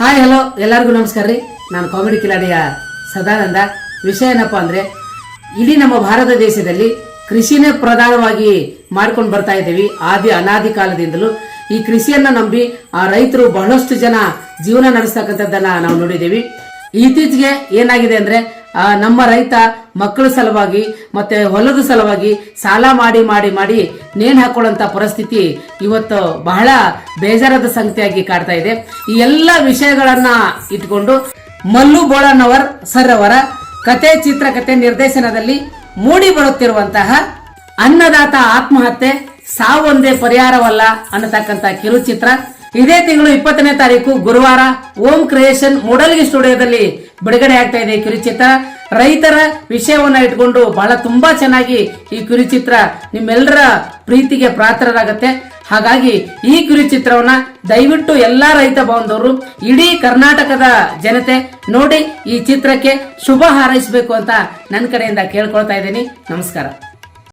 Hi hello ಎಲ್ಲರಿಗೂ ನಮಸ್ಕಾರ ರೀ. ನಾನು ಕಾಮಿಡಿ ಕಿಲಾಡಿಯ ಸದಾನಂದ. ವಿಷಯ ಏನಪ್ಪಾ ಅಂದ್ರೆ, ಇಡೀ ನಮ್ಮ ಭಾರತ ದೇಶದಲ್ಲಿ ಕೃಷಿನೇ ಪ್ರಧಾನವಾಗಿ ಮಾಡ್ಕೊಂಡು ಬರ್ತಾ ಇದ್ದೀವಿ. ಅನಾದಿ ಕಾಲದಿಂದಲೂ ಈ ಕೃಷಿಯನ್ನ ನಂಬಿ ಆ ರೈತರು ಬಹಳಷ್ಟು ಜನ ಜೀವನ ನಡೆಸ್ತಕ್ಕಂಥದ್ದನ್ನ ನಾವು ನೋಡಿದ್ದೀವಿ. ಇತ್ತೀಚೆಗೆ ಏನಾಗಿದೆ ಅಂದ್ರೆ, ನಮ್ಮ ರೈತ ಮಕ್ಕಳ ಸಲುವಾಗಿ ಮತ್ತೆ ಹೊಲದ ಸಲುವಾಗಿ ಸಾಲ ಮಾಡಿ ಮಾಡಿ ಮಾಡಿ ನೇಣು ಹಾಕೊಳ್ಳುವಂತ ಪರಿಸ್ಥಿತಿ ಇವತ್ತು ಬಹಳ ಬೇಜಾರದ ಸಂಗತಿಯಾಗಿ ಕಾಡ್ತಾ ಇದೆ. ಈ ಎಲ್ಲ ವಿಷಯಗಳನ್ನ ಇಟ್ಕೊಂಡು ಮಲ್ಲು ಬೋಳಣ್ಣವರ್ ಸರ್ ಅವರ ಕತೆ ಚಿತ್ರಕಥೆ ನಿರ್ದೇಶನದಲ್ಲಿ ಮೂಡಿ ಬರುತ್ತಿರುವಂತಹ ಅನ್ನದಾತ ಆತ್ಮಹತ್ಯೆ ಸಾವೊಂದೇ ಪರಿಹಾರವಲ್ಲ ಅನ್ನತಕ್ಕಂತ ಕಿರುಚಿತ್ರ ಇದೇ ತಿಂಗಳು 20ನೇ ತಾರೀಕು ಗುರುವಾರ ಓಂ ಕ್ರಿಯೇಷನ್ ಮೂಡಲ್ಗಿ ಸ್ಟುಡಿಯೋದಲ್ಲಿ ಬಿಡುಗಡೆ ಆಗ್ತಾ ಇದೆ. ಕಿರುಚಿತ್ರ ರೈತರ ವಿಷಯವನ್ನ ಇಟ್ಕೊಂಡು ಬಹಳ ತುಂಬಾ ಚೆನ್ನಾಗಿ ಈ ಕಿರುಚಿತ್ರ ನಿಮ್ಮೆಲ್ಲರ ಪ್ರೀತಿಗೆ ಪಾತ್ರರಾಗತ್ತೆ. ಹಾಗಾಗಿ ಈ ಕಿರುಚಿತ್ರವನ್ನ ದಯವಿಟ್ಟು ಎಲ್ಲಾ ರೈತ ಬಾಂಧವರು, ಇಡೀ ಕರ್ನಾಟಕದ ಜನತೆ ನೋಡಿ ಈ ಚಿತ್ರಕ್ಕೆ ಶುಭ ಹಾರೈಸಬೇಕು ಅಂತ ನನ್ನ ಕಡೆಯಿಂದ ಕೇಳ್ಕೊಳ್ತಾ ಇದ್ದೀನಿ. ನಮಸ್ಕಾರ.